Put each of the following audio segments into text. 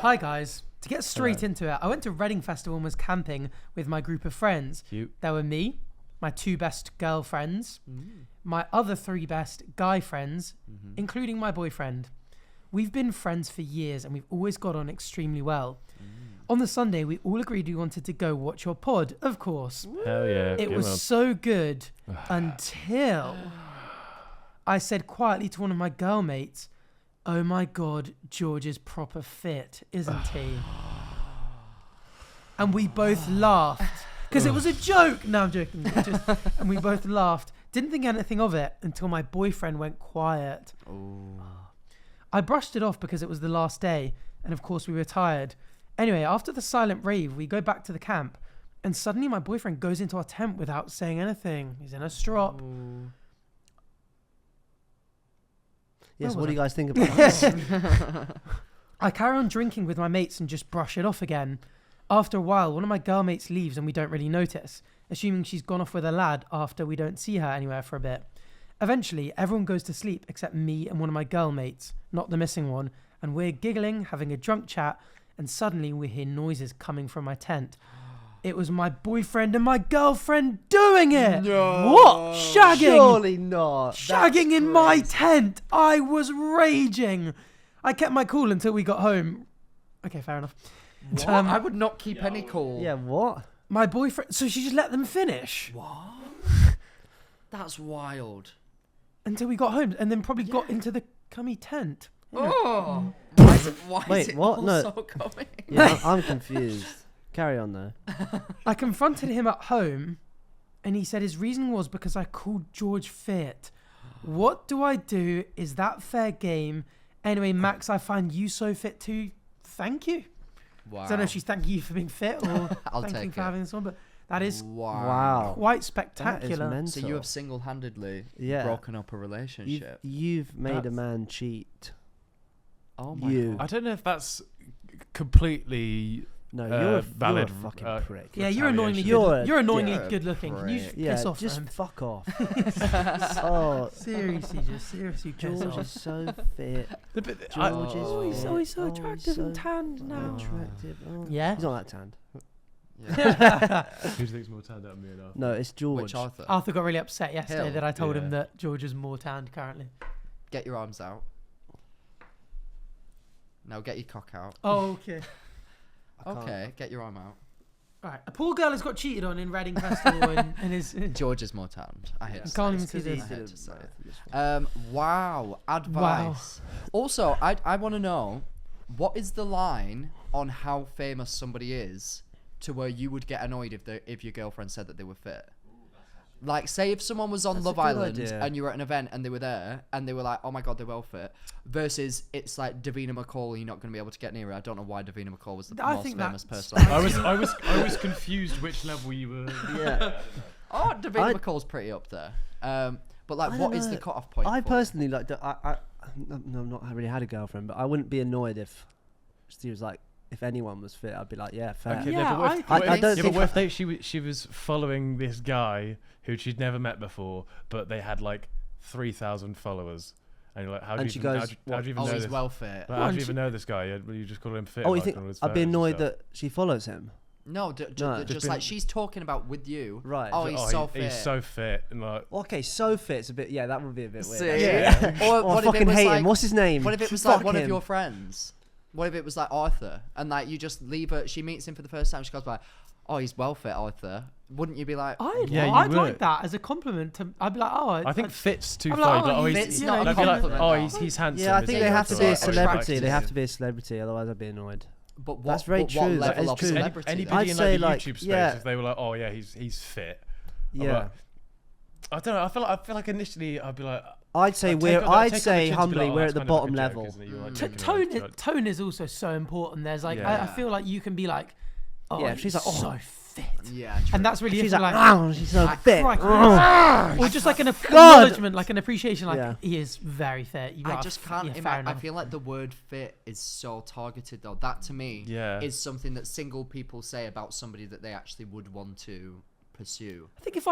Hi guys. To get straight into it, I went to Reading Festival and was camping with my group of friends. Cute. There were me, my 2 best girlfriends, my other 3 best guy friends, including my boyfriend. We've been friends for years and we've always got on extremely well. On the Sunday, we all agreed we wanted to go watch your pod, of course. Hell yeah. It was so good until I said quietly to one of my girl mates, "Oh my God, George is proper fit, isn't he?" And we both laughed because it was a joke. No, I'm joking. And we both laughed. Didn't think anything of it until my boyfriend went quiet. I brushed it off because it was the last day. And of course we were tired. Anyway, after the silent rave, we go back to the camp. And suddenly my boyfriend goes into our tent without saying anything. He's in a strop. Yes, what do you guys think about this? I carry on drinking with my mates and just brush it off again. After a while, one of my girl mates leaves and we don't really notice, assuming she's gone off with a lad after we don't see her anywhere for a bit. Eventually, everyone goes to sleep except me and one of my girl mates, not the missing one, and we're giggling, having a drunk chat, and suddenly we hear noises coming from my tent. It was my boyfriend and my girlfriend doing it! No. What? Shagging! Surely not. Shagging in my tent! I was raging! I kept my cool until we got home. Okay, fair enough. What? I would not keep any cool. Yeah, what? My boyfriend... So she just let them finish? What? That's wild. Until we got home, and then probably got into the cummy tent. Oh! Why is Wait, it what? all No. so coming? Yeah, I'm confused. Carry on, though. I confronted him at home, and he said his reason was because I called George fit. What do I do? Is that fair game? Anyway, Max, I find you so fit too. Thank you. Wow. I don't know if she's thanking you for being fit or I'll thanking take you for it. having this on, but that is Wow. quite That is spectacular. mental. So you have single-handedly Yeah. broken up a relationship. You've made a That's- man cheat. Oh my You. God. I don't know if that's completely No, valid. you're a fucking prick. Yeah, you're annoyingly retaliation. you're annoyingly You're a good looking. Can you prick. Yeah, piss off? just Sam? fuck off. Oh, Seriously, just seriously piss George off. is so fit. George is Oh, he's so attractive and so tanned now. attractive. Oh. Yeah. He's not that tanned. Yeah. Who thinks more tanned out of me enough? No, it's George. Which Arthur? Arthur got really upset yesterday Hill. that I told him Yeah. that George is more tanned currently. Get your arms out. Now get your cock out. Oh, okay. I can't. Okay, get your arm out. Right. A poor girl has got cheated on in Reading Festival and is... George is more tanned. I hate to say Can't it. even see this. I hate to say it. It's fine. Wow, advice. Also, I want to know, what is the line on how famous somebody is to where you would get annoyed if your girlfriend said that they were fit? Like, say if someone was on That's a Love good Island idea. and you were at an event and they were there and they were like, oh my God, they're well fit, versus it's like Davina McCall, you're not going to be able to get near her. I don't know why Davina McCall was the I most think famous that's- person. I was confused which level you were. Yeah. Oh, Davina I- McCall's pretty up there. But like, I what don't is the know. cut-off point? I for you? personally like. I've not really had a girlfriend, but I wouldn't be annoyed if she was like, if anyone was fit, I'd be like, yeah, fair. Okay, Yeah, but what if, I what I if- don't yeah, think but what if she was following this guy who she'd never met before, but they had like 3,000 followers, and you're like, how do And you she even, goes, how do you what? even Oh, know he's this? well fit. Like, how do you even know this guy? You just call him fit. Oh, you like, think on all his I'd be photos and annoyed stuff. that she follows him? No, No. just Just like been- she's talking about with you. Right. Oh, he's so fit. He's so fit, and like, Okay, so fit's a bit. Yeah, that would be a bit weird. See? actually. Yeah. Or Oh, I what if it fucking was hate like- him. What's his name? What if it was like Fuck one of him. your friends? What if it was like Arthur, and like you just leave her? She meets him for the first time. She goes like, "Oh, he's well fit, Arthur." Wouldn't you be like, I'd Yeah, like you would. that as a compliment. I'd be like, oh, I think fit's too I'm far. like, Like, oh, oh, fit's he's not a like, you're like, compliment oh, now. he's handsome. Yeah, I is think he? they have to be a Or attractive. celebrity. They have to be a celebrity, otherwise I'd be annoyed. but what? That's very but true, What that level is of true. celebrity? then? Anybody I'd in say, like the like, YouTube space, yeah. if they were like, oh yeah, he's fit. I'm Yeah. like, I don't know. I feel like initially I'd be like, I'd say I'd say humbly we're at the bottom level. Tone is also so important. There's like, I Yeah. feel like you can be like, oh, Yeah, he's she's like, oh. so fit. Yeah, true. And that's really She's it, like, like oh, she's so I fit. crikey. Oh. or just like an acknowledgement, like an appreciation, like Yeah. he is very fit. You I are just can't yeah, fair imagine. I enough. feel like the word fit is so targeted, though. That to me Yeah. is something that single people say about somebody that they actually would want to pursue. I think if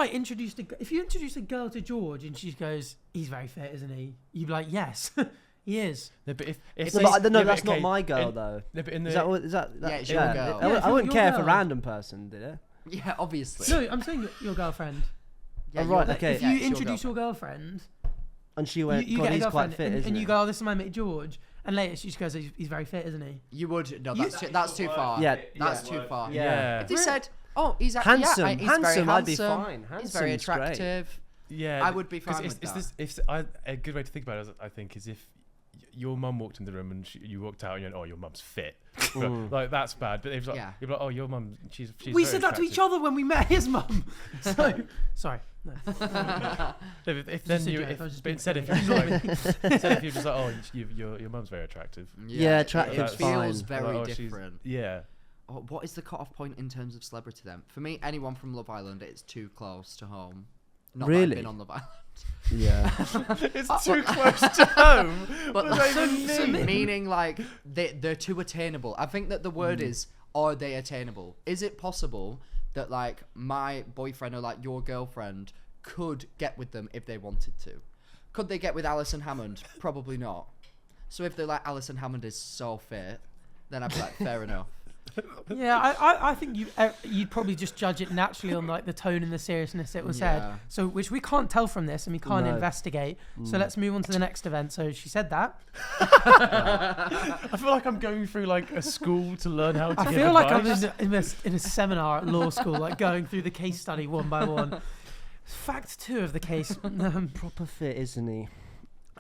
you introduce a girl to George and she goes, he's very fit, isn't he? You'd be like, yes, He is. No, but if No, they- but no, yeah, but that's not okay, my girl in- though. No, but in Is the that Yeah, it's your girl. Yeah, I if wouldn't your care if a girl- random person did it. Yeah, obviously. No, I'm saying your girlfriend. Yeah, Oh, right, your- okay. If yeah, you it's introduce your your girlfriend, And she went, you God, get a he's quite girlfriend, fit, isn't and he? you go, "Oh, this is my mate George," and later she just goes, "He's very fit, isn't he?" You would no, You- that's too far. Yeah, that's yeah. too far. Yeah. If they said, "Oh, he's Handsome, he's very handsome, I'd be handsome, fine. He's very Handsom's great. attractive." Yeah, I would be 'cause fine it's, with it's that. This, a good way to think about it, I think, is if your mum walked in the room and you walked out and you went, "Oh, your mum's fit," but, like that's bad. But if like, Yeah. you're like, "Oh, your mum, she's We very said that to each attractive." other when we met his mum. So, sorry. No. No, if then a you, joke, if, I was just but being instead if silly. you're just like, instead if you're just like, "Oh, your mum's very attractive." Yeah, it attractive's feels fine. very Like, "Oh, she's-" different. Yeah. Oh, what is the cut-off point in terms of celebrity then? For me, anyone from Love Island, it's too close to home. Not that I've Really? been on Love Island. Yeah. It's too close to home. But What does that even mean? meaning like they're too attainable. I think that the word is, are they attainable? Is it possible that like my boyfriend or like your girlfriend could get with them if they wanted to? Could they get with Alison Hammond? Probably not. So if they're like, Alison Hammond is so fit, then I'd be like, fair enough. Yeah, I think you'd probably just judge it naturally on like the tone and the seriousness it was Yeah. said. So which we can't tell from this and we can't No. investigate. So let's move on to the next event. So she said that. I feel like I'm going through like a school to learn how to I give feel like I'm advice. in a seminar at law school, like going through the case study one by one. Fact 2 of the case. Proper fit, isn't he?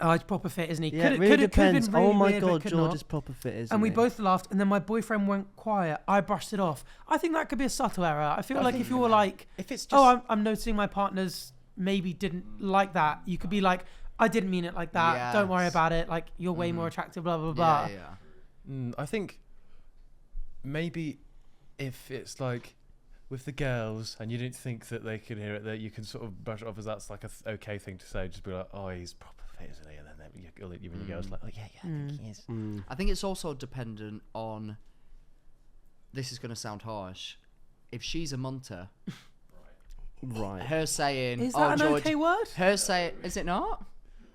Oh, it's proper fit, isn't he? Yeah, it Could really have been depends. really Oh my weird, but God, could George not. is proper fit, isn't And we he? both laughed, and then my boyfriend went quiet. I brushed it off. I think that could be a subtle error. I feel like if you were like, If it's just "Oh, I'm noticing my partner's maybe didn't like that," you could be like, "I didn't mean it like that. Don't worry Yes. about it. Like, you're way more attractive, blah, blah, blah." Yeah. I think maybe if it's like with the girls and you don't think that they can hear it, that you can sort of brush it off as that's like a okay thing to say. Just be like, "Oh, he's proper fit, isn't he?" And then even your girls like, "Oh yeah, I think he is." I think it's also dependent on. This is going to sound harsh. If she's a munter, Right. her saying, Is "Oh, that an George," okay word? her saying, "Is it not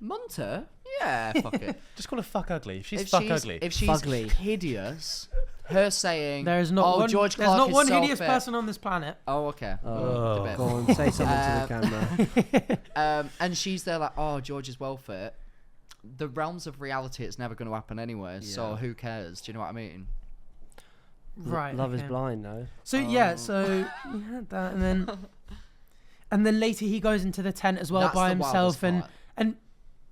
munter?" Yeah, fuck it. Just call her fuck ugly. If she's If fuck she's ugly, if she's Fugly. hideous, her saying, There's not "Oh, one. George There's Clarke not is one so hideous fit." person on this planet. Oh, okay. Oh, bit. go on, say something to the camera. And she's there like, "Oh, George is well fit." The realms of reality, it's never going to happen anyway. So Yeah. who cares? Do you know what I mean? Right. Love is okay. blind, no? So yeah, so we had that, and then later he goes into the tent as well That's by the himself, wildest and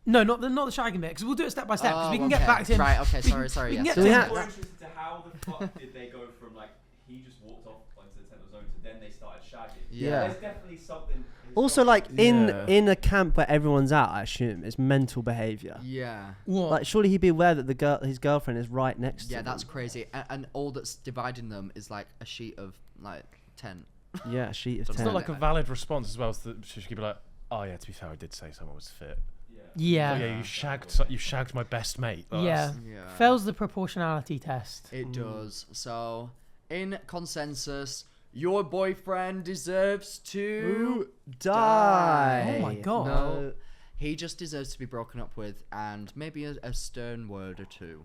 no, not the shagging bit, because we'll do it step by step, because we can get back to him. Right. Okay. we Sorry. we can Yes. get So we to had- him. More interested to how the fuck did they go from like he just walked off onto the tent of his own to then they started shagging. Yeah. There's definitely something. Also, like Yeah. in a camp where everyone's at, I assume it's mental behaviour. Yeah. What? Like, surely he'd be aware that his girlfriend is right next to Yeah, him. that's crazy. And all that's dividing them is like a sheet of like tent. Yeah, a sheet of it's tent. not like a valid response as well. So that she could be like, "Oh yeah, to be fair, I did say someone was fit." yeah, Oh, yeah, you shagged my best mate. Oh, yeah. that's- Yeah. Fails the proportionality test. It does. So, in consensus, your boyfriend deserves to Die. Oh my God. No. He just deserves to be broken up with, and maybe a stern word or two.